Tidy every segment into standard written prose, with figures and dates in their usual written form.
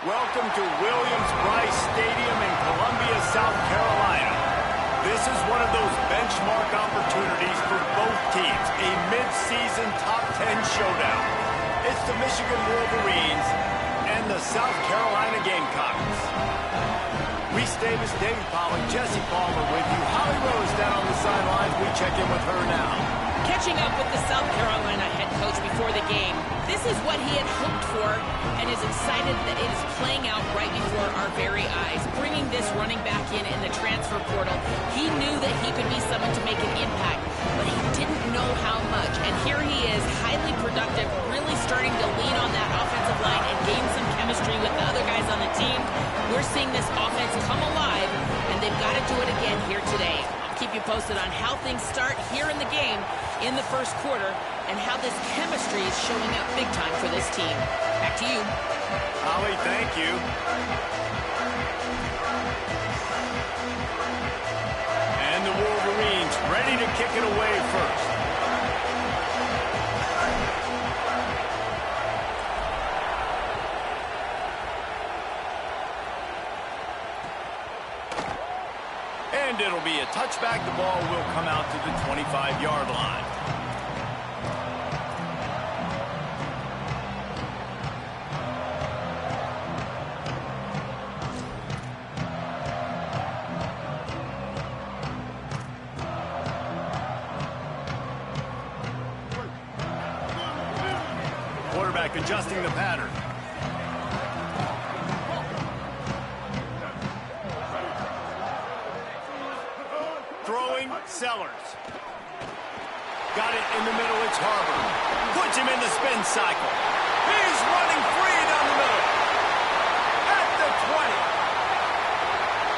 Welcome to Williams-Brice Stadium in Columbia, South Carolina. This is one of those benchmark opportunities for both teams, a mid-season top 10 showdown. It's the Michigan Wolverines and the South Carolina Gamecocks. Reese Davis, David Pollack, Jesse Palmer with you. Holly Rose down on the sidelines. We check in with her now. Catching up with the South Carolina head coach before the game, this is what he had hoped for and is excited that it is playing out right before our very eyes. Bringing this running back in the transfer portal, he knew that he could be someone to make an impact, but he didn't know how much. And here he is, highly productive, really starting to lean on that offensive line and gain some chemistry with the other guys on the team. We're seeing this offense come alive, and they've got to do it again here today. Keep you posted on how things start here in the game in the first quarter and how this chemistry is showing up big time for this team. Back to you. Holly, thank you. And the Wolverines ready to kick it away first. And it'll be a touchback. The ball will come out to the 25-yard line. Quarterback adjusting the pattern. Sellers. Got it in the middle, it's Harbor. Puts him in the spin cycle. He's running free down the middle. At the 20.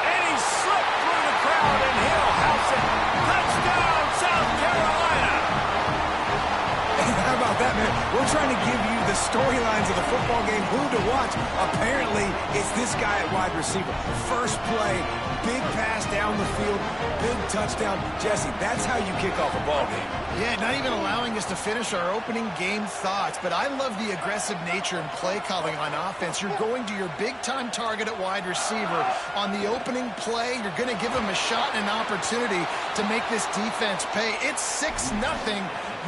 And he slipped through the crowd and he'll house it. Touchdown, South Carolina. How about that, man? We're trying to give you the storylines of the football game, who to watch. Apparently, it's this guy at wide receiver. First play, big pass down the field, big touchdown. Jesse, that's how you kick off a ball game. Yeah, not even allowing us to finish our opening game thoughts, but I love the aggressive nature and play calling on offense. You're going to your big-time target at wide receiver. On the opening play, you're going to give him a shot and an opportunity to make this defense pay. It's 6-0.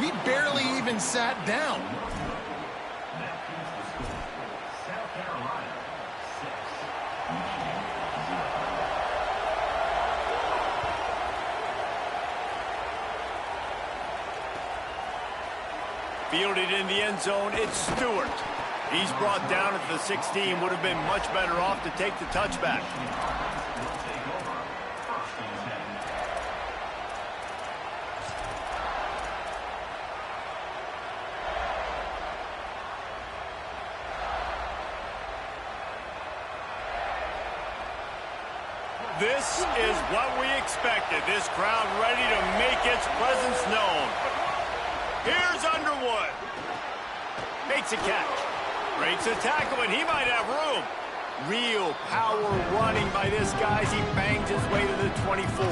We barely even sat down. Fielded in the end zone, it's Stewart. He's brought down at the 16. Would have been much better off to take the touchback. This is what we expected. This crowd ready to make its presence known. Here's Underwood. Makes a catch. Breaks a tackle, and he might have room. Real power running by this guy as he bangs his way to the 24.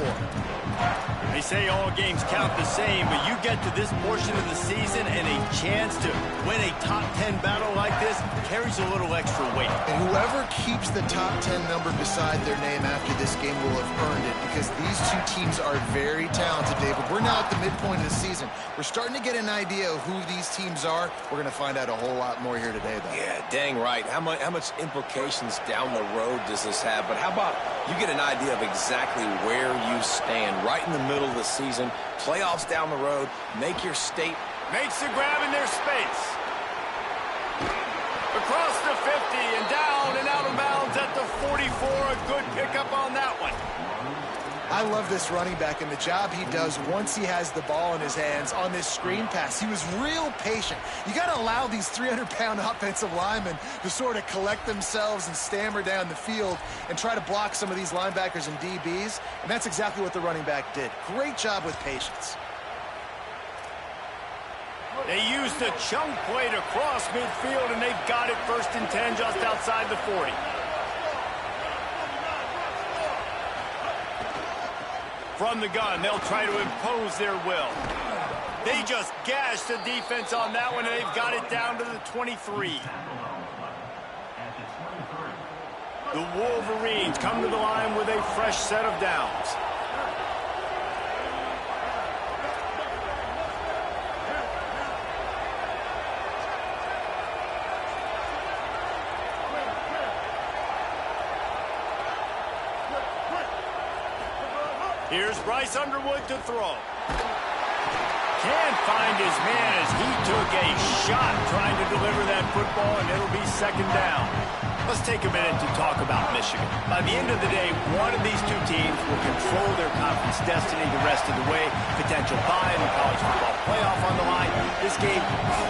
They say all games count the same, but you get to this portion of the season and a chance to win a top 10 battle like this carries a little extra weight. And whoever keeps the top 10 number beside their name after this game will have earned it, because these two teams are very talented, David. We're now at the midpoint of the season. We're starting to get an idea of who these teams are. We're going to find out a whole lot more here today, though. Yeah, dang right. How much implications down the road does this have? But how about you get an idea of exactly where you stand right in the middle of the season, playoffs down the road, make your state. Makes the grab in their space. Across the 50 and down and out of bounds at the 44. A good pickup on that one. I love this running back and the job he does once he has the ball in his hands on this screen pass. He was real patient. You got to allow these 300-pound offensive linemen to sort of collect themselves and stammer down the field and try to block some of these linebackers and DBs, and that's exactly what the running back did. Great job with patience. They used a chunk play to cross midfield, and they've got it 1st and 10 just outside the 40. From the gun, they'll try to impose their will. They just gashed the defense on that one, and they've got it down to the 23. The Wolverines come to the line with a fresh set of downs. Here's Bryce Underwood to throw. Can't find his man as he took a shot trying to deliver that football, and it'll be second down. Let's take a minute to talk about Michigan. By the end of the day, one of these two teams will control their conference destiny the rest of the way. Potential bye in the college football playoff on the line. This game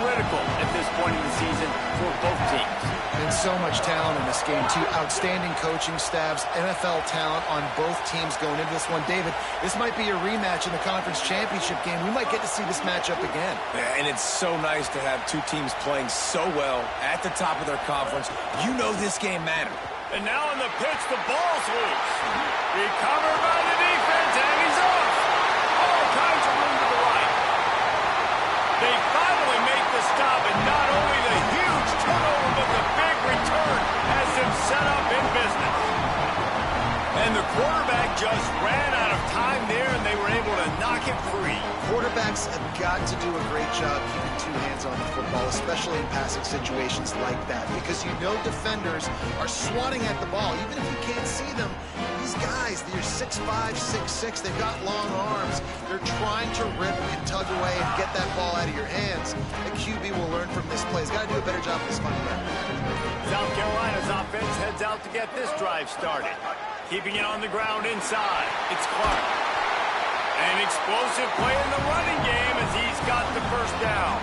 critical at this point in the season for both teams. And so much talent in this game, too. Outstanding coaching staffs, NFL talent on both teams going into this one. David, this might be a rematch in the conference championship game. We might get to see this matchup again. And it's so nice to have two teams playing so well at the top of their conference. You know this game mattered. And now on the pitch, the ball's loose. Recovered by the defense, and he's off. All kinds of room to the right. They finally make the stop, and not only the huge turnover, but the big return has them set up in business. And the quarterback just ran out of time there, and they were able to knock it free. Quarterbacks have got to do a great job keeping two hands on the football, especially in passing situations like that, because you know defenders are swatting at the ball. Even if you can't see them, these guys, they're 6'5", 6'6", they've got long arms. They're trying to rip and tug away and get that ball out of your hands. The QB will learn from this play. He's got to do a better job of this final round. South Carolina's offense heads out to get this drive started. Keeping it on the ground inside. It's Clark. An explosive play in the running game as he's got the first down.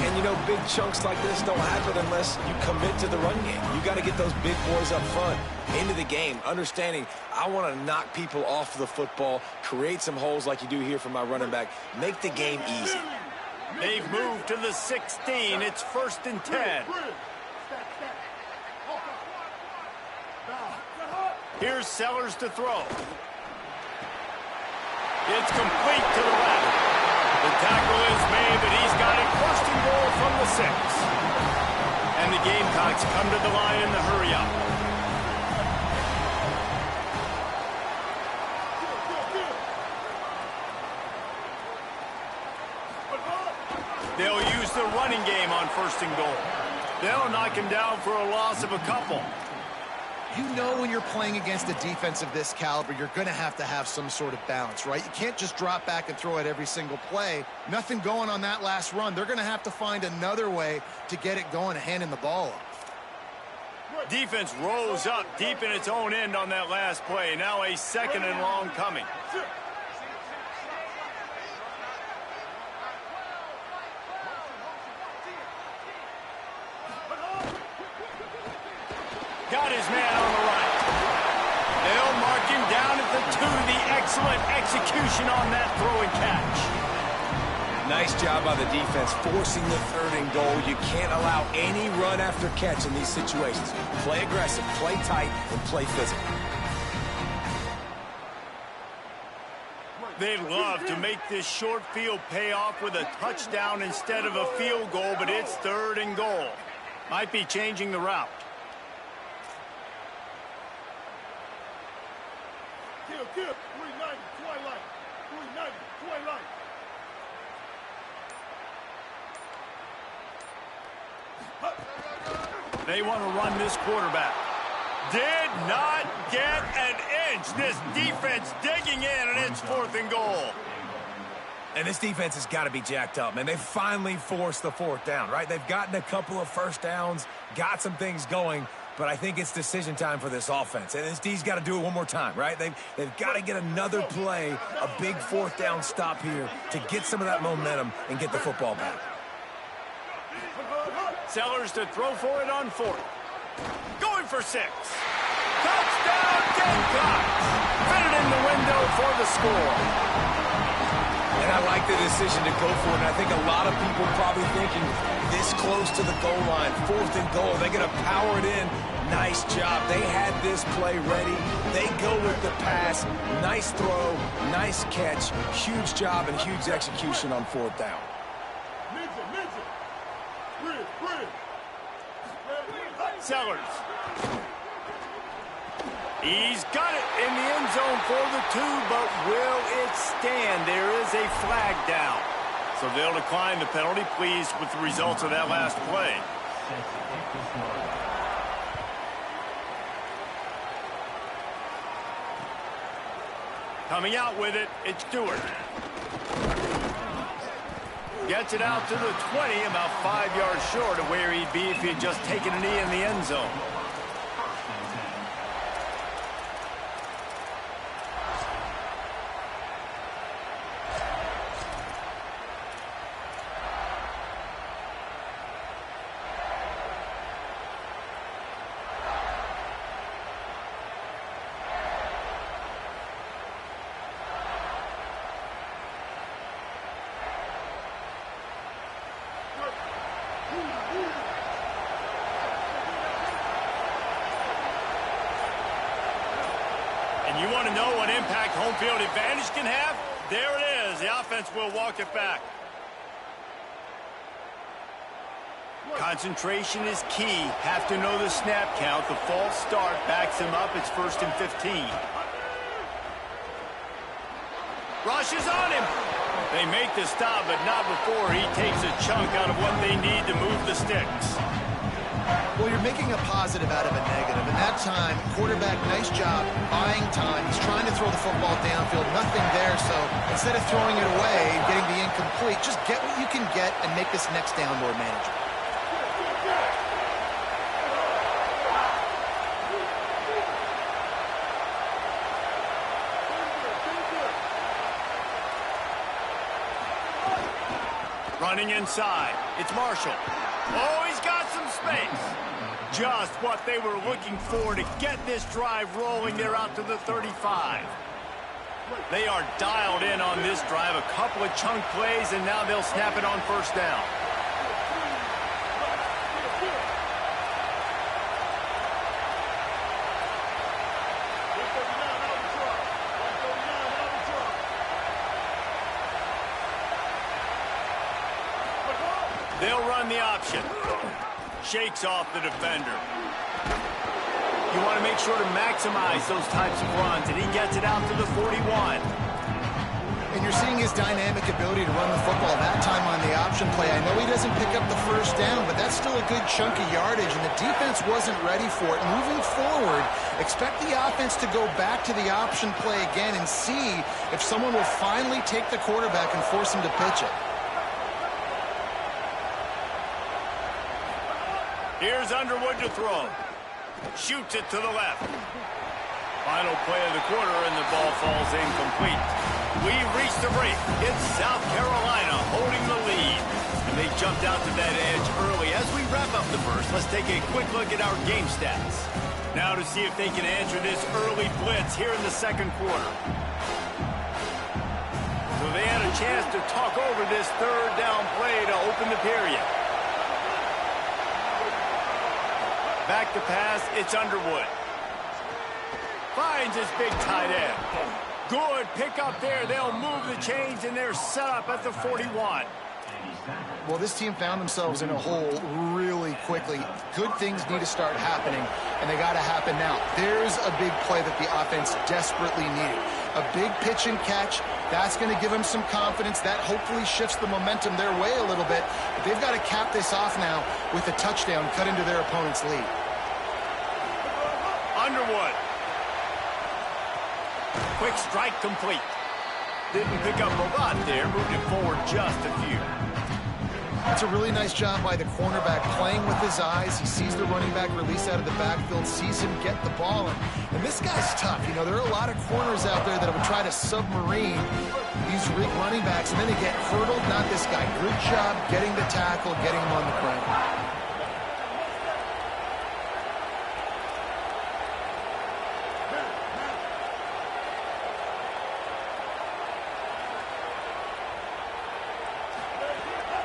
And, you know, big chunks like this don't happen unless you commit to the run game. You got to get those big boys up front into the game, understanding I want to knock people off the football, create some holes like you do here for my running back, make the game easy. They've moved to the 16. It's 1st and 10. Here's Sellers to throw. It's complete to the left. The tackle is made, but he's got it 1st and goal from the 6. And the Gamecocks come to the line in the hurry-up. They'll use the running game on 1st and goal. They'll knock him down for a loss of a couple. You know when you're playing against a defense of this caliber, you're going to have some sort of balance, right? You can't just drop back and throw it every single play. Nothing going on that last run. They're going to have to find another way to get it going, handing the ball off. Defense rose up deep in its own end on that last play. Now a 2nd and long coming. Got his man on the right. They'll mark him down at the 2. The excellent execution on that throw and catch. Nice job by the defense forcing the 3rd and goal. You can't allow any run after catch in these situations. Play aggressive, play tight, and play physical. They'd love to make this short field pay off with a touchdown instead of a field goal, but it's 3rd and goal. Might be changing the route. Kill, 390, Twilight. 390, Twilight. They want to run this quarterback. Did not get an inch. This defense digging in, and it's 4th and goal. And this defense has got to be jacked up, man. They finally forced the 4th down, right? They've gotten a couple of first downs, got some things going, but I think it's decision time for this offense. And this D's got to do it one more time, right? They've got to get another play, a big 4th down stop here to get some of that momentum and get the football back. Sellers to throw for it on 4th. Going for 6. Touchdown, Gamecocks. Fit it in the window for the score. And I like the decision to go for it. And I think a lot of people probably thinking this close to the goal line, 4th and goal, they're going to power it in. Nice job. They had this play ready. They go with the pass. Nice throw, nice catch. Huge job and huge execution on 4th down. Sellers. He's got it in the end zone for the 2, but will it stand? There is a flag down. So they'll decline the penalty, pleased with the results of that last play. Coming out with it, it's Stewart. Gets it out to the 20, about 5 yards short of where he'd be if he had just taken a knee in the end zone. And you want to know what impact home field advantage can have? There it is. The offense will walk it back. Concentration is key. Have to know the snap count. The false start backs him up. It's 1st and 15. Rush is on him. They make the stop, but not before he takes a chunk out of what they need to move the sticks. Well, you're making a positive out of a negative. And that time, quarterback, nice job buying time. He's trying to throw the football downfield. Nothing there, so instead of throwing it away and getting the incomplete, just get what you can get and make this next down more manageable. Running inside. It's Marshall. Oh, he's got some space. Just what they were looking for to get this drive rolling. They're out to the 35. They are dialed in on this drive. A couple of chunk plays, and now they'll snap it on 1st down. They'll run the option. Shakes off the defender. You want to make sure to maximize those types of runs, and he gets it out to the 41. And you're seeing his dynamic ability to run the football that time on the option play. I know he doesn't pick up the 1st down, but that's still a good chunk of yardage, and the defense wasn't ready for it. Moving forward, expect the offense to go back to the option play again and see if someone will finally take the quarterback and force him to pitch it. Here's Underwood to throw. Shoots it to the left. Final play of the quarter, and the ball falls incomplete. We've reached the break. It's South Carolina holding the lead. And they jumped out to that edge early. As we wrap up the first, let's take a quick look at our game stats. Now to see if they can answer this early blitz here in the 2nd quarter. So they had a chance to talk over this 3rd down play to open the period. Back to pass, it's Underwood. Finds his big tight end. Good pickup there. They'll move the chains, and they're set up at the 41. Well, this team found themselves in a hole really quickly. Good things need to start happening, and they got to happen now. There's a big play that the offense desperately needed. A big pitch and catch. That's going to give them some confidence. That hopefully shifts the momentum their way a little bit. But they've got to cap this off now with a touchdown cut into their opponent's lead. Underwood. Quick strike complete. Didn't pick up a lot there. Moved it forward just a few. It's a really nice job by the cornerback playing with his eyes. He sees the running back release out of the backfield, sees him get the ball. And this guy's tough. You know, there are a lot of corners out there that will try to submarine these running backs, and then they get hurdled. Not this guy. Good job getting the tackle, getting him on the ground.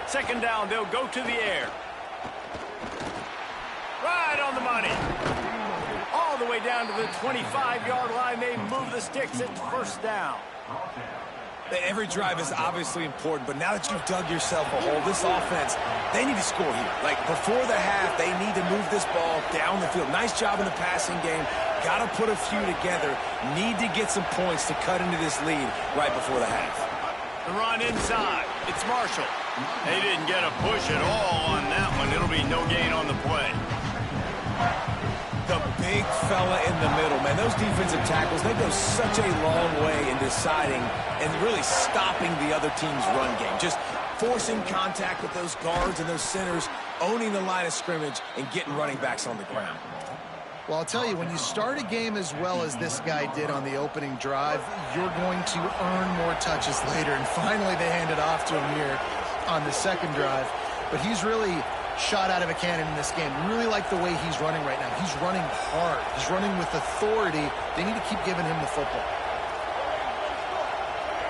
Second down, they'll go to the air. Right on the money. All the way down to the 25-yard line. They move the sticks at 1st down. Every drive is obviously important, but now that you've dug yourself a hole, this offense, they need to score here. Like, before the half, they need to move this ball down the field. Nice job in the passing game. Got to put a few together. Need to get some points to cut into this lead right before the half. The run inside. It's Marshall. They didn't get a push at all on that one. It'll be no gain on the play. The big fella in the middle, man. Those defensive tackles, they go such a long way in deciding and really stopping the other team's run game. Just forcing contact with those guards and those centers, owning the line of scrimmage, and getting running backs on the ground. Well, I'll tell you, when you start a game as well as this guy did on the opening drive, you're going to earn more touches later. And finally, they hand it off to him here on the second drive. But he's really shot out of a cannon in this game. Really like the way he's running right now. He's running hard. He's running with authority. They need to keep giving him the football.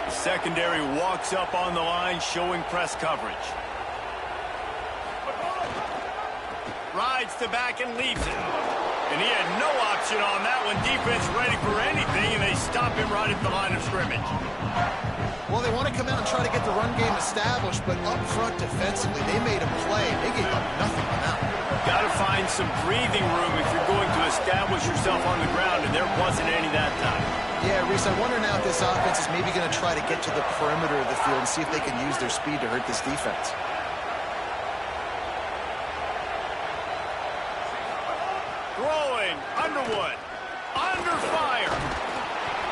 The secondary walks up on the line, showing press coverage. Rides to back and leaves it. And he had no option on that one. Defense ready for anything, and they stop him right at the line of scrimmage. Well, they want to come out and try to get the run game established, but up front defensively, they made a play. They gave up nothing on that one. Got to find some breathing room if you're going to establish yourself on the ground, and there wasn't any that time. Yeah, Reese, I wonder now if this offense is maybe going to try to get to the perimeter of the field and see if they can use their speed to hurt this defense. Throwing, Underwood, under fire.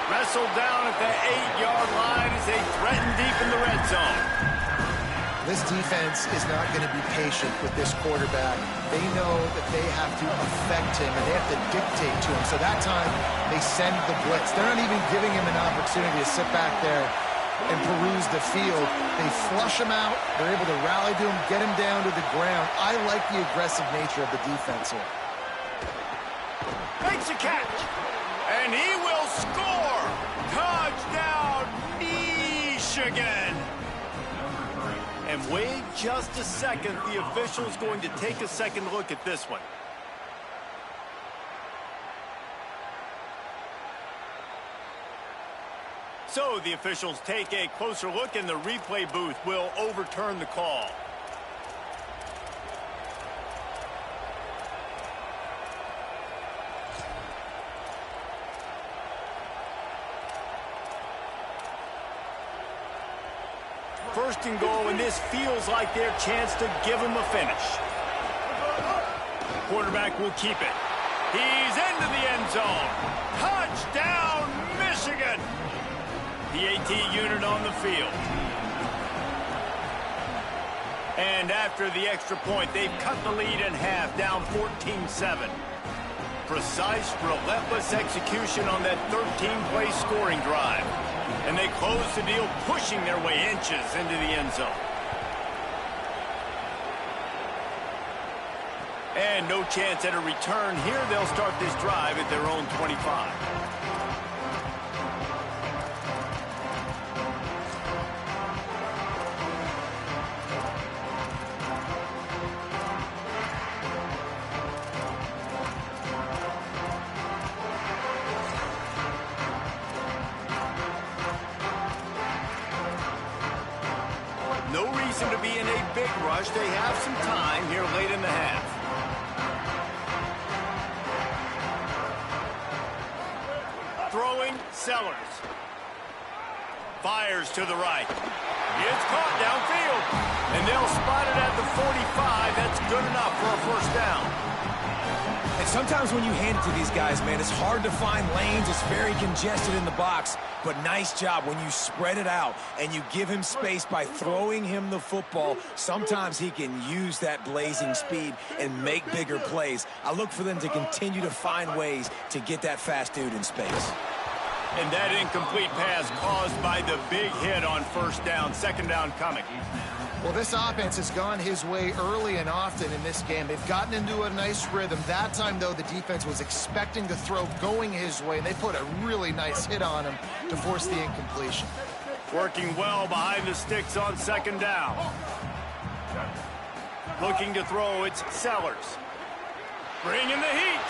Wrestled down at the 8-yard line as they threaten deep in the red zone. This defense is not going to be patient with this quarterback. They know that they have to affect him, and they have to dictate to him. So that time, they send the blitz. They're not even giving him an opportunity to sit back there and peruse the field. They flush him out. They're able to rally to him, get him down to the ground. I like the aggressive nature of the defense here. Makes a catch, and he will score. Touchdown, Michigan. And wait just a second. The official's going to take a second look at this one. So the officials take a closer look, and the replay booth will overturn the call. First and goal, and this feels like their chance to give him a finish. Quarterback will keep it. He's into the end zone. Touchdown, Michigan! The AT unit on the field. And after the extra point, they've cut the lead in half, down 14-7. Precise, relentless execution on that 13-play scoring drive. And they close the deal, pushing their way inches into the end zone. And no chance at a return here. They'll start this drive at their own 25. No reason to be in a big rush. They have some time here late in the half. Throwing, Sellers. Fires to the right. It's caught downfield. And they'll spot it at the 45. That's good enough for a first down. And sometimes when you hand it to these guys, man, it's hard to find lanes. It's very congested in the box. But nice job when you spread it out and you give him space by throwing him the football. Sometimes he can use that blazing speed and make bigger plays. I look for them to continue to find ways to get that fast dude in space. And that incomplete pass caused by the big hit on first down. Second down coming. Well, this offense has gone his way early and often in this game. They've gotten into a nice rhythm. That time, though, the defense was expecting the throw going his way, and they put a really nice hit on him to force the incompletion. Working well behind the sticks on second down. Looking to throw, it's Sellers. Bringing the heat.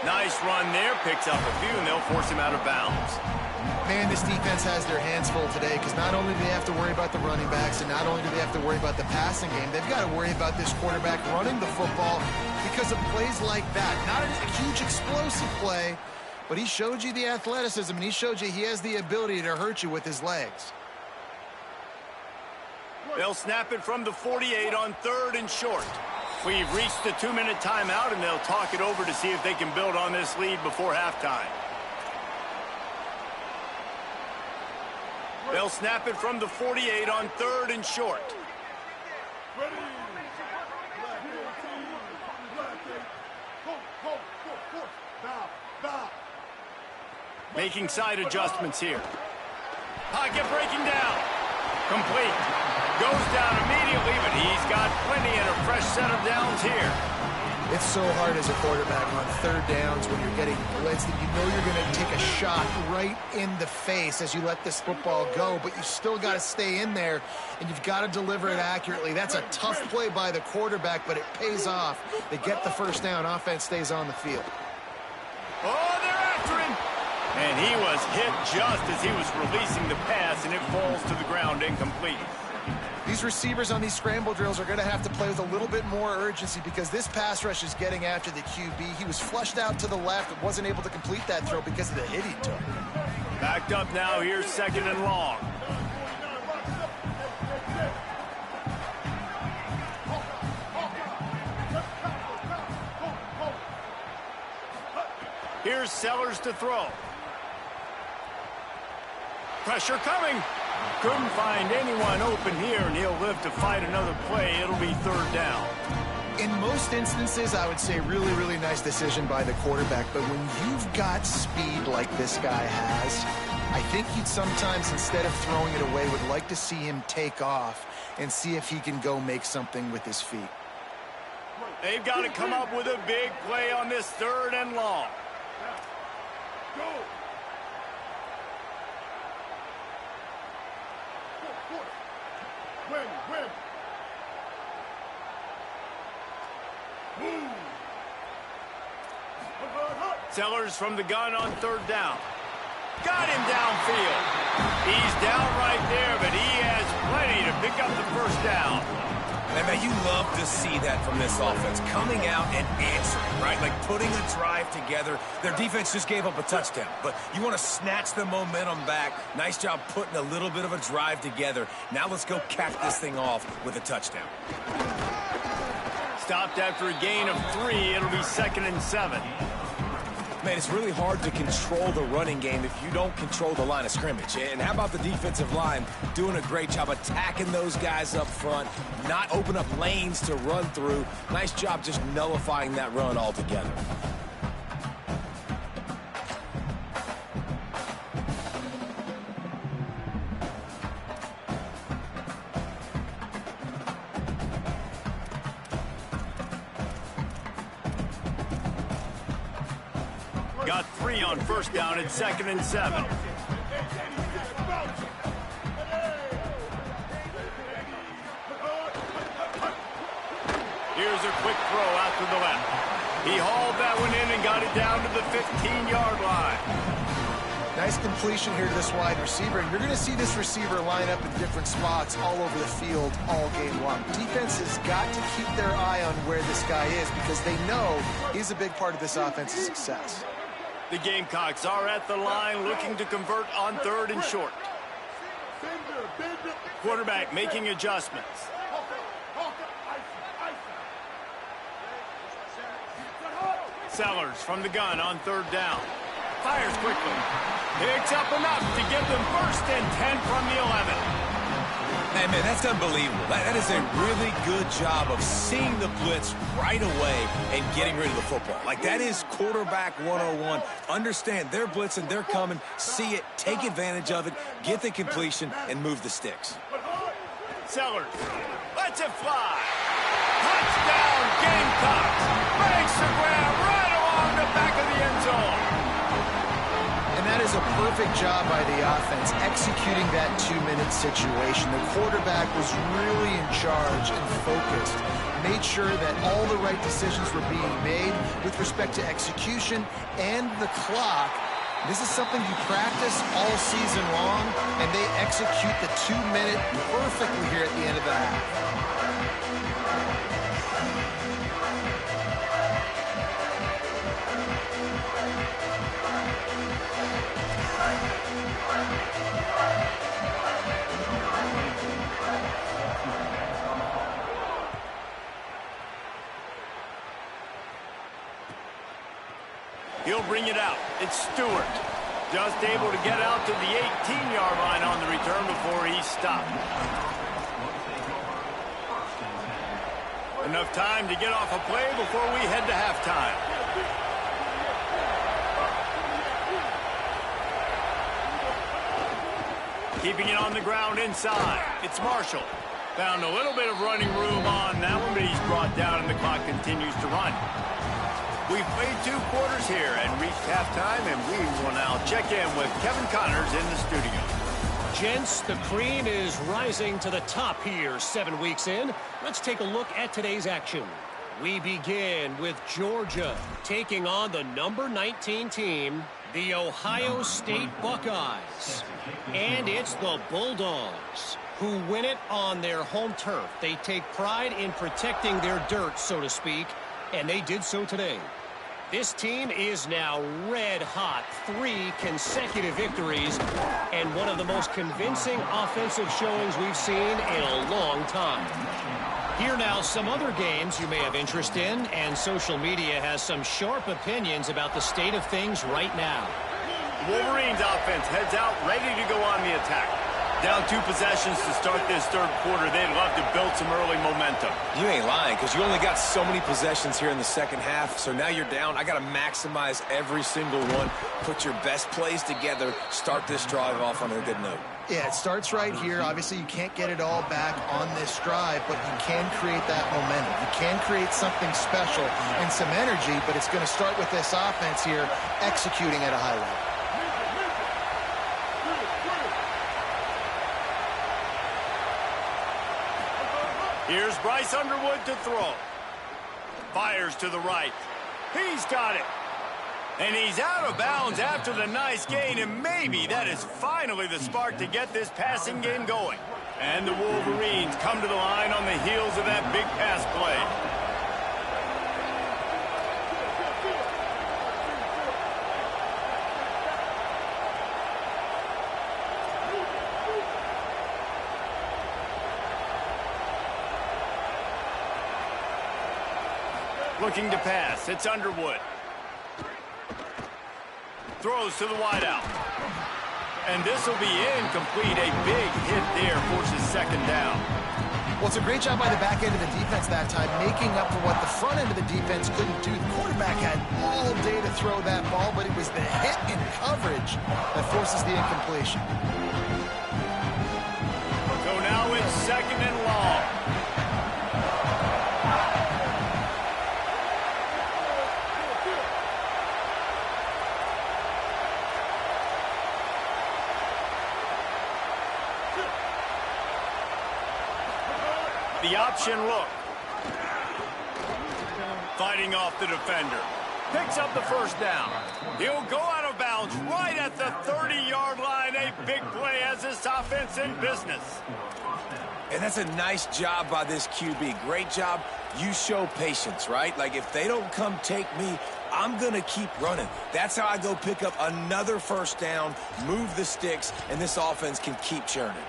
Nice run there. Picks up a few, and they'll force him out of bounds. Man, this defense has their hands full today because not only do they have to worry about the running backs and not only do they have to worry about the passing game, they've got to worry about this quarterback running the football because of plays like that. Not a huge explosive play, but he showed you the athleticism and he showed you he has the ability to hurt you with his legs. They'll snap it from the 48 on 3rd and short. We've reached the 2-minute timeout, and they'll talk it over to see if they can build on this lead before halftime. They'll snap it from the 48 on 3rd and short. Ready. Making side adjustments here. Pocket breaking down. Complete. Goes down immediately, but he's got plenty and a fresh set of downs here. It's so hard as a quarterback on 3rd downs when you're getting blitzed that you know you're going to take a shot right in the face as you let this football go, but you still got to stay in there, and you've got to deliver it accurately. That's a tough play by the quarterback, but it pays off. They get the first down. Offense stays on the field. Oh, they're after him. And he was hit just as he was releasing the pass, and it falls to the ground incomplete. These receivers on these scramble drills are going to have to play with a little bit more urgency because this pass rush is getting after the QB. He was flushed out to the left and wasn't able to complete that throw because of the hit he took. Backed up now. Here's 2nd and long. Here's Sellers to throw. Pressure coming. Couldn't find anyone open here, and he'll live to fight another play. It'll be 3rd down. In most instances, I would say really, really nice decision by the quarterback. But when you've got speed like this guy has, I think you'd sometimes, instead of throwing it away, would like to see him take off and see if he can go make something with his feet. They've got to come up with a big play on this 3rd and long. Go. Win. Move. Sellers from the gun on 3rd down. Got him downfield. He's down right there, but he has plenty to pick up the first down. And man, you love to see that from this offense, coming out and answering, right? Like putting a drive together. Their defense just gave up a touchdown, but you want to snatch the momentum back. Nice job putting a little bit of a drive together. Now let's go cap this thing off with a touchdown. Stopped after a gain of 3. It'll be 2nd and 7. Man, it's really hard to control the running game if you don't control the line of scrimmage. And how about the defensive line doing a great job attacking those guys up front, not open up lanes to run through. Nice job just nullifying that run altogether. Got 3 on 1st down at 2nd and 7. Here's a quick throw out to the left. He hauled that one in and got it down to the 15-yard line. Nice completion here to this wide receiver. And you're going to see this receiver line up in different spots all over the field all game long. Defense has got to keep their eye on where this guy is because they know he's a big part of this offense's success. The Gamecocks are at the line looking to convert on 3rd and short. Quarterback making adjustments. Sellers from the gun on 3rd down. Fires quickly. Picks up enough to give them 1st and 10 from the 11. Hey, man, that's unbelievable. That is a really good job of seeing the blitz right away and getting rid of the football. Like, that is quarterback 101. Understand they're blitzing, they're coming, see it, take advantage of it, get the completion, and move the sticks. Sellers lets it fly. Touchdown, Gamecocks. Makes the grab right along the back of the end zone. And that is a perfect job by the offense, executing that 2-minute situation. The quarterback was really in charge and focused, made sure that all the right decisions were being made with respect to execution and the clock, This is something you practice all season long, and they execute the 2-minute perfectly here at the end of the half. He'll bring it out. It's Stewart. Just able to get out to the 18-yard line on the return before he's stopped. Enough time to get off a play before we head to halftime. Keeping it on the ground inside. It's Marshall. Found a little bit of running room on that one, but he's brought down and the clock continues to run. We've played 2 quarters here and reached halftime, and we will now check in with Kevin Connors in the studio. Gents, the cream is rising to the top here 7 weeks in. Let's take a look at today's action. We begin with Georgia taking on the number 19 team, the Ohio State Buckeyes. And it's the Bulldogs who win it on their home turf. They take pride in protecting their dirt, so to speak, and they did so today. This team is now red hot, 3 consecutive victories, and one of the most convincing offensive showings we've seen in a long time. Here now, some other games you may have interest in, and social media has some sharp opinions about the state of things right now. Wolverines offense heads out ready to go on the attack. Down 2 possessions to start this 3rd quarter. They'd love to build some early momentum. You ain't lying, because you only got so many possessions here in the 2nd half, so now you're down. I got to maximize every single one. Put your best plays together. Start this drive off on a good note. Yeah, it starts right here. Obviously, you can't get it all back on this drive, but you can create that momentum. You can create something special and some energy, but it's going to start with this offense here executing at a high level. Here's Bryce Underwood to throw. Fires to the right. He's got it. And he's out of bounds after the nice gain, and maybe that is finally the spark to get this passing game going. And the Wolverines come to the line on the heels of that big pass play. Looking to pass. It's Underwood. Throws to the wideout. And this will be incomplete. A big hit there forces 2nd down. Well, it's a great job by the back end of the defense that time, making up for what the front end of the defense couldn't do. The quarterback had all day to throw that ball, but it was the hit in coverage that forces the incompletion. So now it's 2nd and long. The option look. Fighting off the defender. Picks up the 1st down. He'll go out of bounds right at the 30-yard line. A big play as this offense in business. And that's a nice job by this QB. Great job. You show patience, right? Like, if they don't come take me, I'm going to keep running. That's how I go pick up another 1st down, move the sticks, and this offense can keep churning.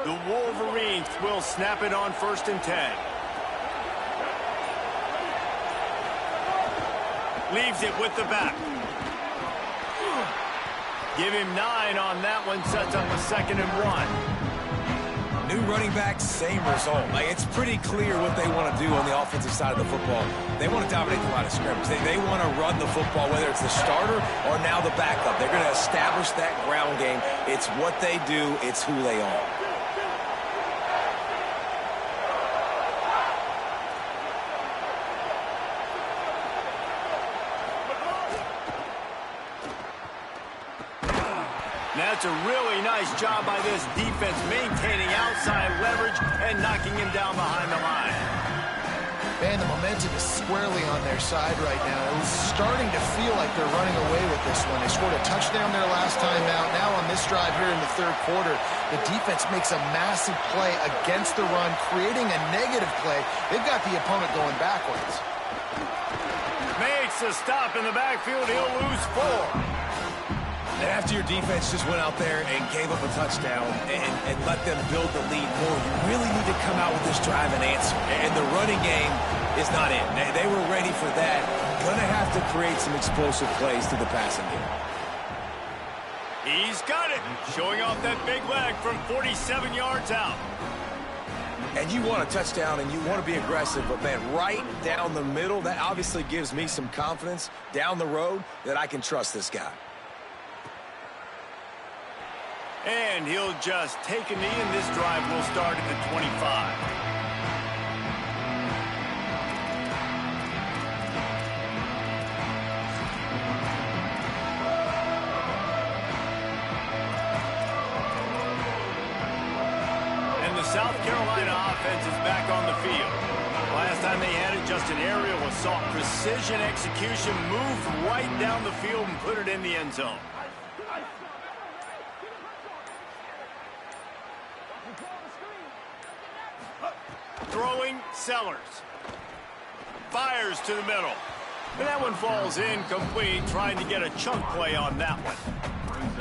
The Wolverines will snap it on 1st and 10. Leaves it with the back. Give him 9 on that one. Sets up a 2nd and 1. New running back, same result. Like, it's pretty clear what they want to do on the offensive side of the football. They want to dominate the line of scrimmage. They want to run the football, whether it's the starter or now the backup. They're going to establish that ground game. It's what they do. It's who they are. That's a really nice job by this defense, maintaining outside leverage and knocking him down behind the line. Man, the momentum is squarely on their side right now. It was starting to feel like they're running away with this one. They scored a touchdown their last time out. Now on this drive here in the third quarter, the defense makes a massive play against the run, creating a negative play. They've got the opponent going backwards. Makes a stop in the backfield. He'll lose 4. And after your defense just went out there and gave up a touchdown and let them build the lead more, you really need to come out with this drive and answer. And the running game is not in. They were ready for that. Going to have to create some explosive plays to the passing game. He's got it. Showing off that big leg from 47 yards out. And you want a touchdown and you want to be aggressive, but man, right down the middle, that obviously gives me some confidence down the road that I can trust this guy. And he'll just take a knee, and this drive will start at the 25. And the South Carolina offense is back on the field. Last time they had it, just an aerial assault. Precision execution, moved right down the field and put it in the end zone. Throwing, Sellers. Fires to the middle. And that one falls incomplete, trying to get a chunk play on that one.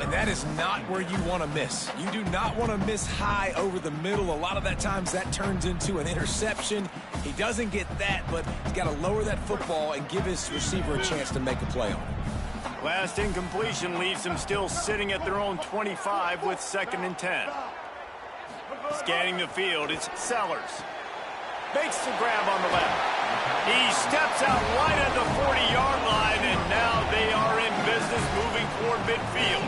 And that is not where you want to miss. You do not want to miss high over the middle. A lot of that times that turns into an interception. He doesn't get that, but he's got to lower that football and give his receiver a chance to make a play on it. Last incompletion leaves them still sitting at their own 25 with 2nd and 10. Scanning the field, it's Sellers. Makes the grab on the left. He steps out right at the 40-yard line, and now they are in business moving toward midfield.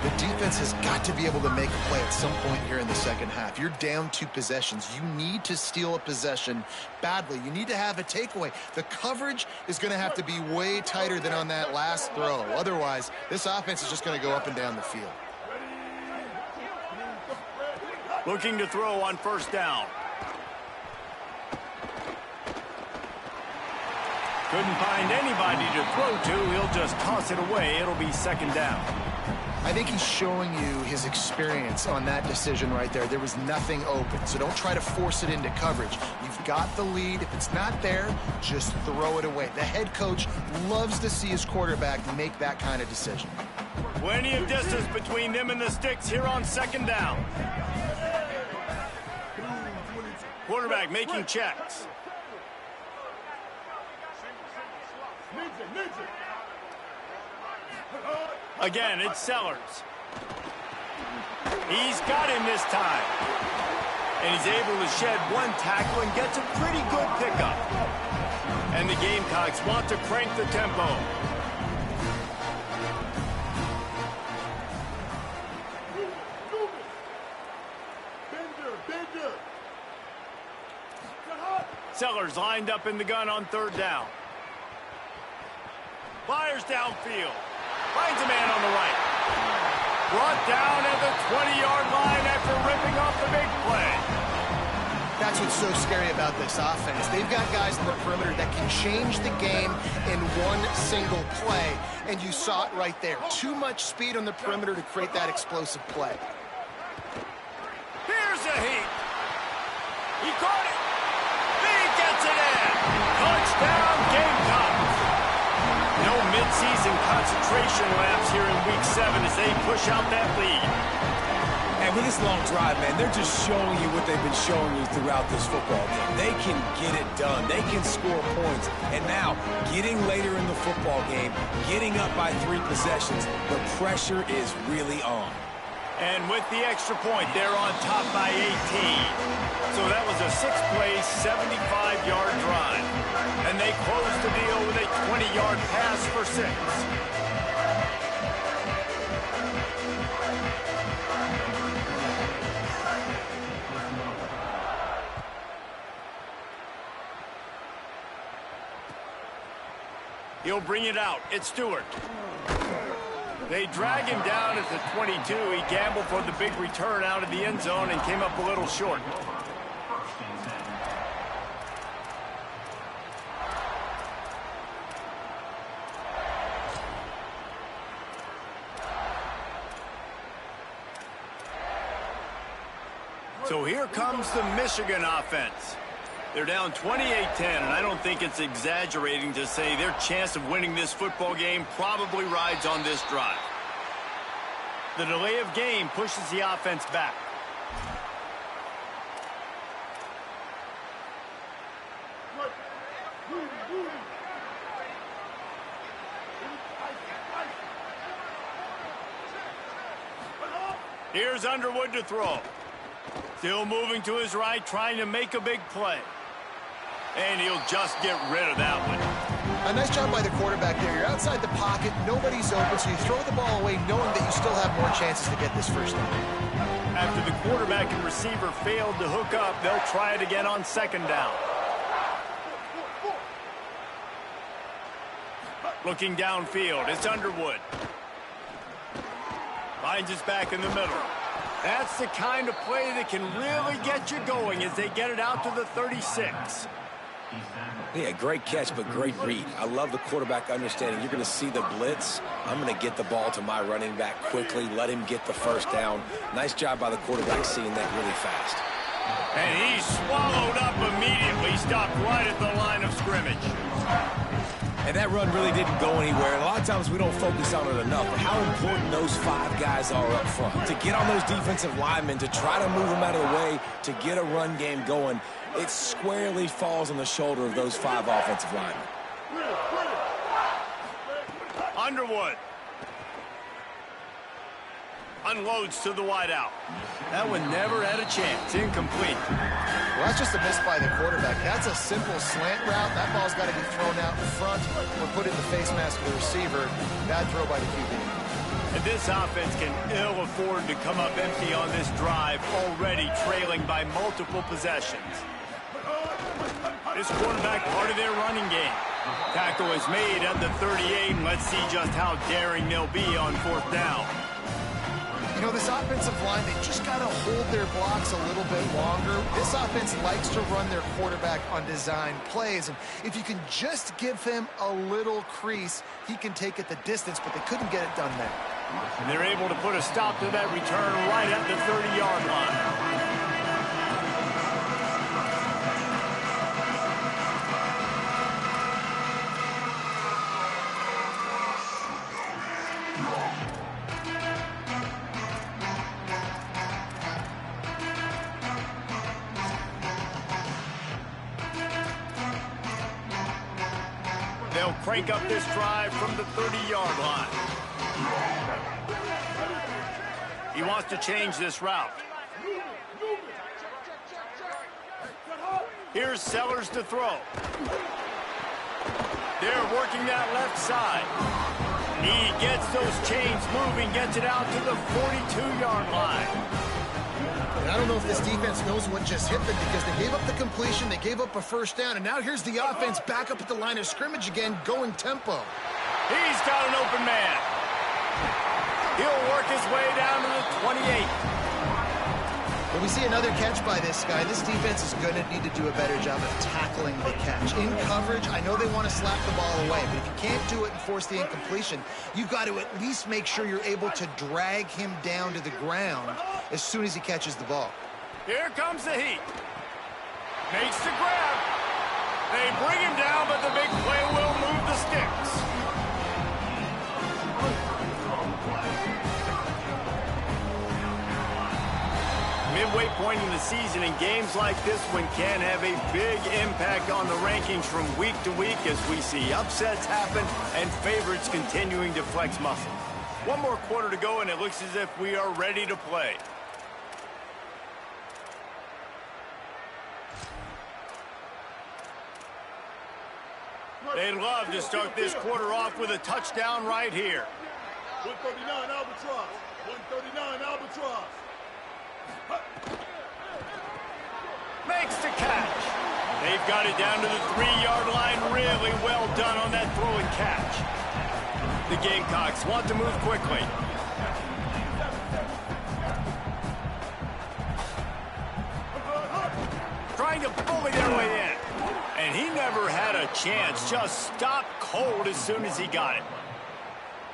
The defense has got to be able to make a play at some point here in the second half. You're down 2 possessions. You need to steal a possession badly. You need to have a takeaway. The coverage is going to have to be way tighter than on that last throw. Otherwise, this offense is just going to go up and down the field. Looking to throw on 1st down. Couldn't find anybody to throw to. He'll just toss it away. It'll be 2nd down. I think he's showing you his experience on that decision right there. There was nothing open, so don't try to force it into coverage. You've got the lead. If it's not there, just throw it away. The head coach loves to see his quarterback make that kind of decision. Plenty of distance between them and the sticks here on 2nd down. Quarterback making checks. Again, it's Sellers. He's got him this time. And he's able to shed 1 tackle and gets a pretty good pickup. And the Gamecocks want to crank the tempo. Sellers lined up in the gun on 3rd down. Fires downfield. Finds a man on the right. Brought down at the 20-yard line after ripping off the big play. That's what's so scary about this offense. They've got guys in the perimeter that can change the game in 1 single play, and you saw it right there. Too much speed on the perimeter to create that explosive play. Here's a heat. He caught it. He gets it in. Touchdown, Gamecocks. No midseason concentration laps here in Week 7 as they push out that lead. And with this long drive, man, they're just showing you what they've been showing you throughout this football game. They can get it done. They can score points. And now, getting later in the football game, getting up by 3 possessions, the pressure is really on. And with the extra point, they're on top by 18. So that was a 6-play, 75-yard drive. And they closed the deal with a 20-yard pass for 6. He'll bring it out. It's Stewart. They drag him down at the 22. He gambled for the big return out of the end zone and came up a little short. So here comes the Michigan offense. They're down 28-10, and I don't think it's exaggerating to say their chance of winning this football game probably rides on this drive. The delay of game pushes the offense back. Here's Underwood to throw. Still moving to his right, trying to make a big play. And he'll just get rid of that one. A nice job by the quarterback there. You're outside the pocket, nobody's open, so you throw the ball away knowing that you still have more chances to get this first down. After the quarterback and receiver failed to hook up, they'll try it again on second down. Looking downfield, it's Underwood. Finds his back in the middle. That's the kind of play that can really get you going as they get it out to the 36. Yeah, great catch, but great read. I love the quarterback understanding. You're going to see the blitz. I'm going to get the ball to my running back quickly, let him get the first down. Nice job by the quarterback seeing that really fast. And he's swallowed up immediately, stopped right at the line of scrimmage. And that run really didn't go anywhere. And a lot of times we don't focus on it enough, but how important those 5 guys are up front. To get on those defensive linemen, to try to move them out of the way, to get a run game going, it squarely falls on the shoulder of those 5 offensive linemen. Underwood. Unloads to the wideout. That one never had a chance. Incomplete. Well, that's just a miss by the quarterback. That's a simple slant route. That ball's got to be thrown out in front or put in the face mask of the receiver. Bad throw by the QB. And this offense can ill afford to come up empty on this drive, already trailing by multiple possessions. This quarterback part of their running game. Tackle is made at the 38, and let's see just how daring they'll be on 4th down. You know, this offensive line, they just got to hold their blocks a little bit longer. This offense likes to run their quarterback on design plays, and if you can just give him a little crease, he can take it the distance, but they couldn't get it done there. And they're able to put a stop to that return right at the 30-yard line. They'll crank up this drive from the 30-yard line. He wants to change this route. Here's Sellers to throw. They're working that left side. He gets those chains moving, gets it out to the 42-yard line. I don't know if this defense knows what just hit them because they gave up the completion, they gave up a first down, and now here's the offense back up at the line of scrimmage again, going tempo. He's got an open man. He'll work his way down to the 28. When we see another catch by this guy, this defense is going to need to do a better job of tackling the catch. In coverage, I know they want to slap the ball away, but if you can't do it and force the incompletion, you've got to at least make sure you're able to drag him down to the ground as soon as he catches the ball. Here comes the heat. Makes the grab. They bring him down, but the big play will move the sticks. Midway point in the season, and games like this one can have a big impact on the rankings from week to week as we see upsets happen and favorites continuing to flex muscle. One more quarter to go, and it looks as if we are ready to play. They'd love to start this quarter off with a touchdown right here. 139 Albatross. 139 Albatross. Makes the catch. They've got it down to the 3-yard line. Really well done on that throw and catch. The Gamecocks want to move quickly. Trying to bully their way in. And he never had a chance. Just stopped cold as soon as he got it.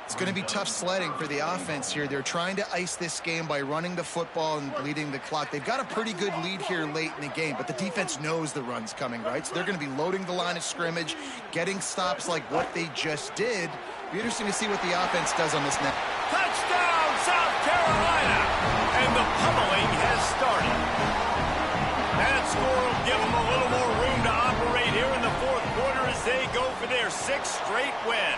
It's going to be tough sledding for the offense here. They're trying to ice this game by running the football and bleeding the clock. They've got a pretty good lead here late in the game, but the defense knows the run's coming, right? So they're going to be loading the line of scrimmage, getting stops like what they just did. Be interesting to see what the offense does on this next. Touchdown, South Carolina! And the pummeling has started. That score will give them a little more room to operate here in the fourth quarter as they go for their 6th straight win.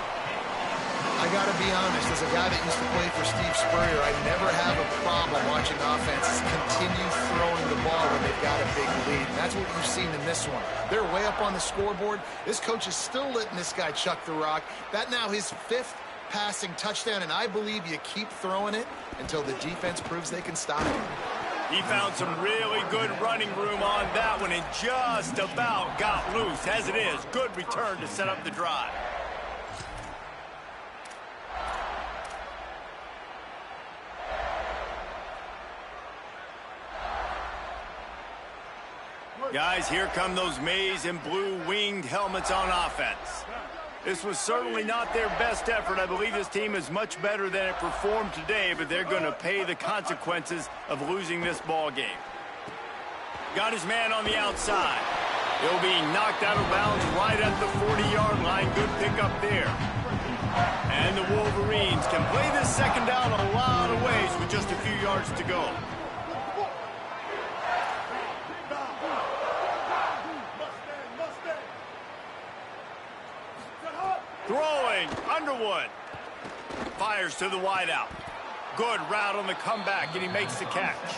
I got to be honest, as a guy that used to play for Steve Spurrier, I never have a problem watching offenses continue throwing the ball when they've got a big lead. And that's what you've seen in this one. They're way up on the scoreboard. This coach is still letting this guy chuck the rock. That now his 5th passing touchdown, and I believe you keep throwing it until the defense proves they can stop it. He found some really good running room on that one and just about got loose. As it is, good return to set up the drive. Guys, here come those maize and blue winged helmets on offense. This was certainly not their best effort. I believe this team is much better than it performed today, but they're going to pay the consequences of losing this ball game. Got his man on the outside. He'll be knocked out of bounds right at the 40-yard line. Good pickup there. And the Wolverines can play this second down a lot of ways with just a few yards to go. Throwing, Underwood. Fires to the wideout. Good route on the comeback, and he makes the catch.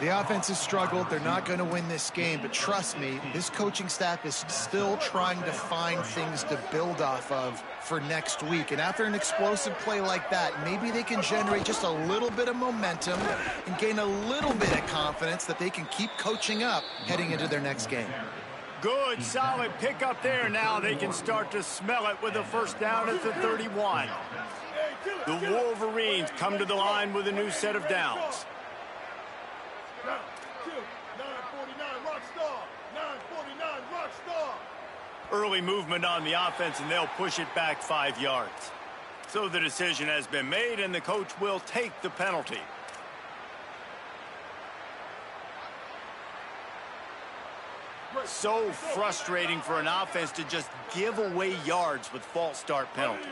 The offense has struggled. They're not going to win this game, but trust me, this coaching staff is still trying to find things to build off of for next week. And after an explosive play like that, maybe they can generate just a little bit of momentum and gain a little bit of confidence that they can keep coaching up heading into their next game. Good, solid pickup there. Now they can start to smell it with a first down at the 31. The Wolverines come to the line with a new set of downs. 949 Rockstar. 949 Rockstar. Early movement on the offense, and they'll push it back 5 yards. So the decision has been made, and the coach will take the penalty. So frustrating for an offense to just give away yards with false start penalties.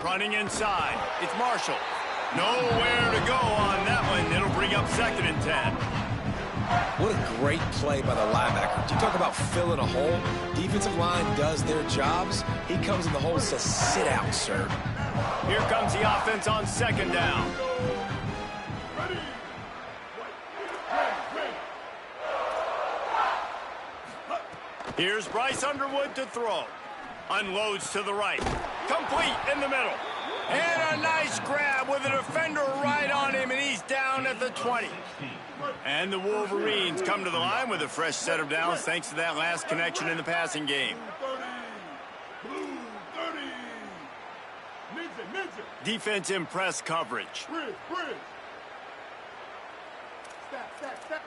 Running inside, it's Marshall. Nowhere to go on that one. It'll bring up 2nd and 10. What a great play by the linebacker. You talk about filling a hole. Defensive line does their jobs. He comes in the hole and says, sit out, sir. Here comes the offense on 2nd down. Here's Bryce Underwood to throw. Unloads to the right. Complete in the middle. And a nice grab with a defender right on him, and he's down at the 20. And the Wolverines come to the line with a fresh set of downs thanks to that last connection in the passing game. Defense in press coverage. Bridge. Stack.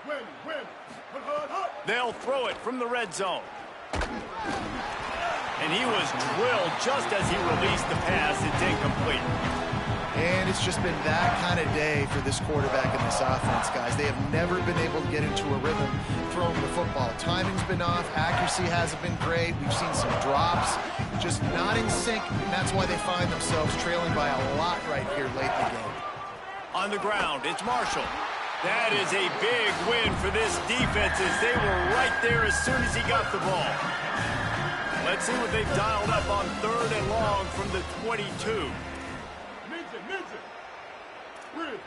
Win. They'll throw it from the red zone. And he was drilled just as he released the pass. It's incomplete. And it's just been that kind of day for this quarterback and this offense, guys. They have never been able to get into a rhythm throwing the football. Timing's been off. Accuracy hasn't been great. We've seen some drops. Just not in sync, and that's why they find themselves trailing by a lot right here late in the game. On the ground, it's Marshall. That is a big win for this defense as they were right there as soon as he got the ball. Let's see what they've dialed up on 3rd and long from the 22. Ninja. Bridge.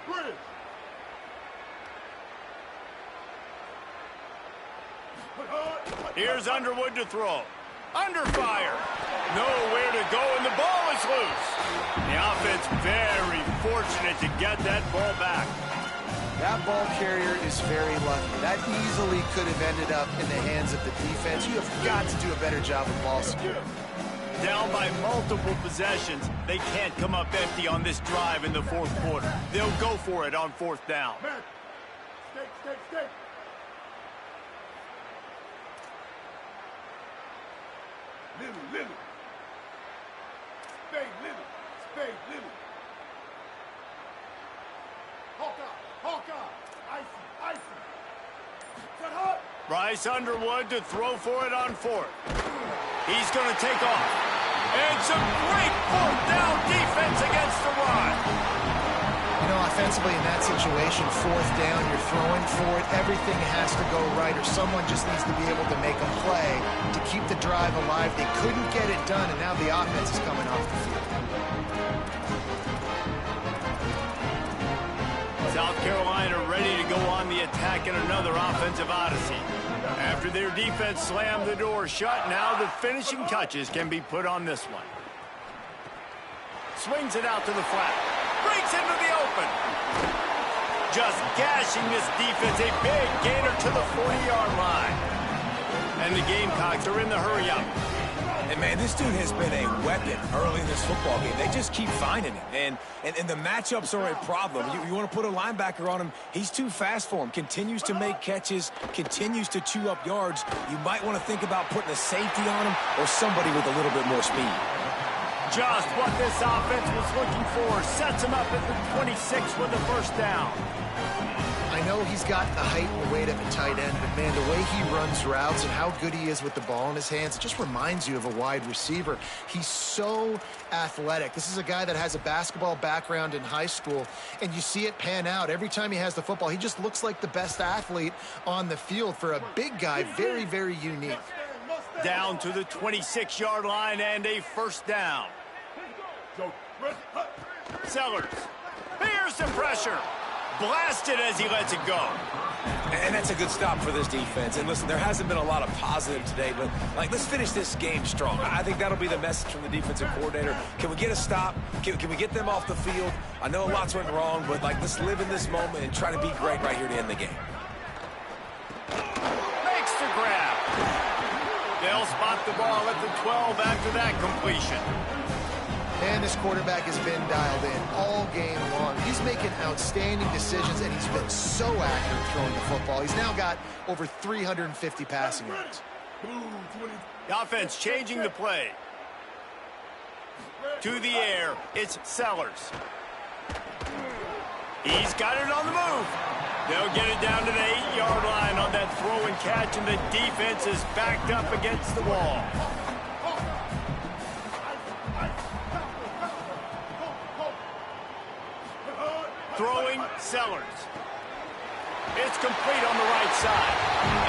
Here's Underwood to throw. Under fire. Nowhere to go, and the ball is loose. The offense very fortunate to get that ball back. That ball carrier is very lucky. That easily could have ended up in the hands of the defense. You have got to do a better job of ball security. Down by multiple possessions, they can't come up empty on this drive in the 4th quarter. They'll go for it on 4th down. Stay. Lily. Bryce Underwood to throw for it on fourth. He's going to take off. And some great fourth down defense against the run. You know, offensively in that situation, fourth down, you're throwing for it. Everything has to go right, or someone just needs to be able to make a play to keep the drive alive. They couldn't get it done, and now the offense is coming off the field. South Carolina ready to go on the attack in another offensive odyssey. After their defense slammed the door shut, now the finishing touches can be put on this one. Swings it out to the flat. Breaks into the open. Just gashing this defense. A big gainer to the 40-yard line. And the Gamecocks are in the hurry-up. And, man, this dude has been a weapon early in this football game. They just keep finding it. And the matchups are a problem. You want to put a linebacker on him, he's too fast for him. Continues to make catches, continues to chew up yards. You might want to think about putting a safety on him or somebody with a little bit more speed. Just what this offense was looking for. Sets him up at the 26 with the first down. I know he's got the height and weight of a tight end, but, man, the way he runs routes and how good he is with the ball in his hands, it just reminds you of a wide receiver. He's so athletic. This is a guy that has a basketball background in high school, and you see it pan out. Every time he has the football, he just looks like the best athlete on the field. For a big guy, very, very unique. Down to the 26-yard line and a first down. Sellers. Here's some pressure. Blasted as he lets it go. And that's a good stop for this defense. And listen, there hasn't been a lot of positive today, but, let's finish this game strong. I think that'll be the message from the defensive coordinator. Can we get a stop? Can we get them off the field? I know a lot's went wrong, but, let's live in this moment and try to be great right here to end the game. Makes the grab. They'll spot the ball at the 12 after that completion. And this quarterback has been dialed in all game long. He's making outstanding decisions, and he's been so accurate throwing the football. He's now got over 350 passing yards. The offense changing the play. To the air, it's Sellers. He's got it on the move. They'll get it down to the 8-yard line on that throw and catch, and the defense is backed up against the wall. Throwing Sellers. It's complete on the right side.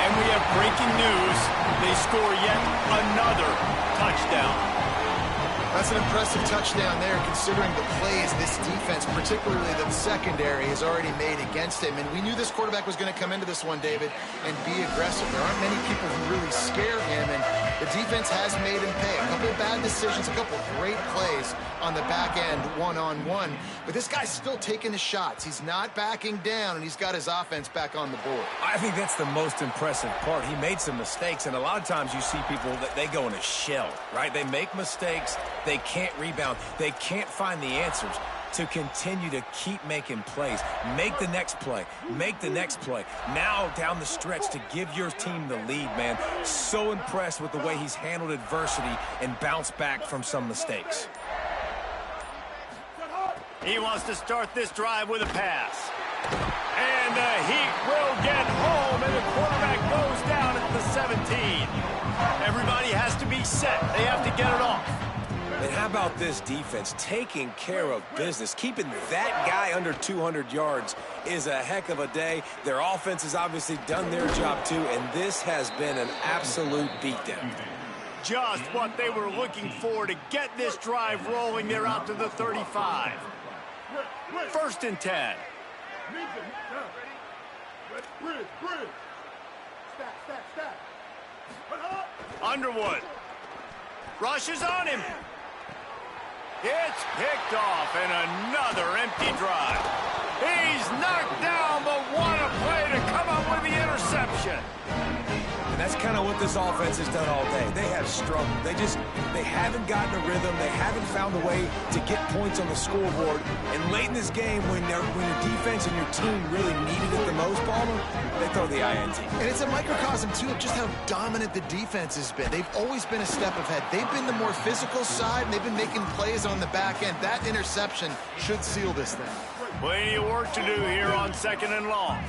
And we have breaking news. They score yet another touchdown. That's an impressive touchdown there, considering the plays this defense, particularly the secondary, has already made against him. And we knew this quarterback was going to come into this one, David, and be aggressive. There aren't many people who really scare him, and the defense has made him pay. A couple of bad decisions, a couple of great plays on the back end, one-on-one. But this guy's still taking his shots. He's not backing down, and he's got his offense back on the board. I think that's the most impressive part. He made some mistakes, and a lot of times you see people that they go in a shell, right? They make mistakes. They can't rebound. They can't find the answers to continue to keep making plays. Make the next play. Make the next play. Now down the stretch to give your team the lead, man. So impressed with the way he's handled adversity and bounced back from some mistakes. He wants to start this drive with a pass. And the Heat will get home, and the quarterback goes down at the 17. Everybody has to be set. They have to get it off. And how about this defense taking care of business? Keeping that guy under 200 yards is a heck of a day. Their offense has obviously done their job too, and this has been an absolute beatdown. Just what they were looking for to get this drive rolling. They're out to the 35. First and 10. Underwood rushes on him. It's picked off, and another empty drive. He's knocked down, but what a play to come up with the interception. And that's kind of what this offense has done all day. They have struggled. They haven't gotten a rhythm. They haven't found a way to get points on the scoreboard. And late in this game, when your defense and your team really needed it the most, Palmer, they throw the INT. And it's a microcosm, too, of just how dominant the defense has been. They've always been a step ahead. They've been the more physical side, and they've been making plays on the back end. That interception should seal this thing. Plenty of work to do here on second and long.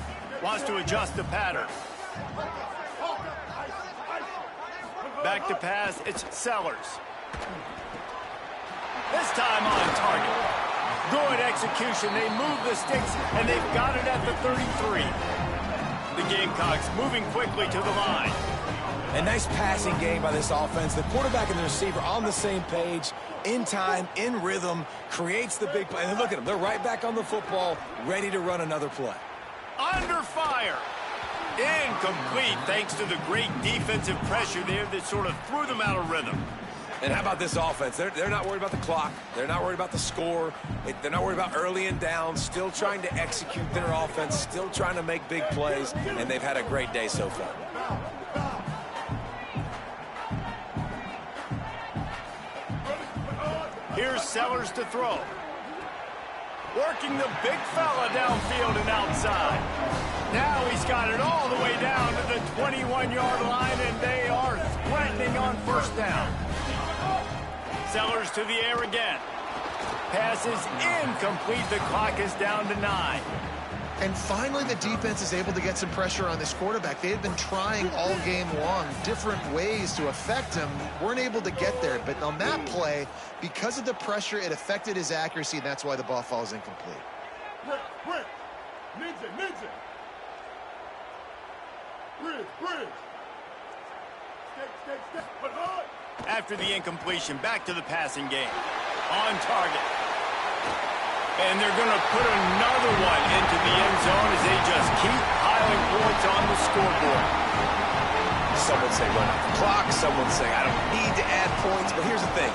Wants to adjust the pattern. Back to pass, it's Sellers. This time on target. Good execution. They move the sticks, and they've got it at the 33. The Gamecocks moving quickly to the line. A nice passing game by this offense. The quarterback and the receiver on the same page, in time, in rhythm, creates the big play. And look at them. They're right back on the football, ready to run another play. Under fire. Incomplete thanks to the great defensive pressure there that sort of threw them out of rhythm. And how about this offense? They're not worried about the clock. They're not worried about the score. They're not worried about early and down. Still trying to execute their offense. Still trying to make big plays. And they've had a great day so far. Here's Sellers to throw. Working the big fella downfield and outside. Now he's got it all the way down to the 21-yard line, and they are threatening on first down. Sellers to the air again. Pass is incomplete. The clock is down to 9. And finally, the defense is able to get some pressure on this quarterback. They had been trying all game long, different ways to affect him. Weren't able to get there. But on that play, because of the pressure, it affected his accuracy, and that's why the ball falls incomplete. Bridge. Ninja. Bridge. Stay. Put hard. After the incompletion, back to the passing game. On target. And they're going to put another one into the end zone as they just keep piling points on the scoreboard. Some would say run out the clock. Some would say I don't need to add points. But here's the thing.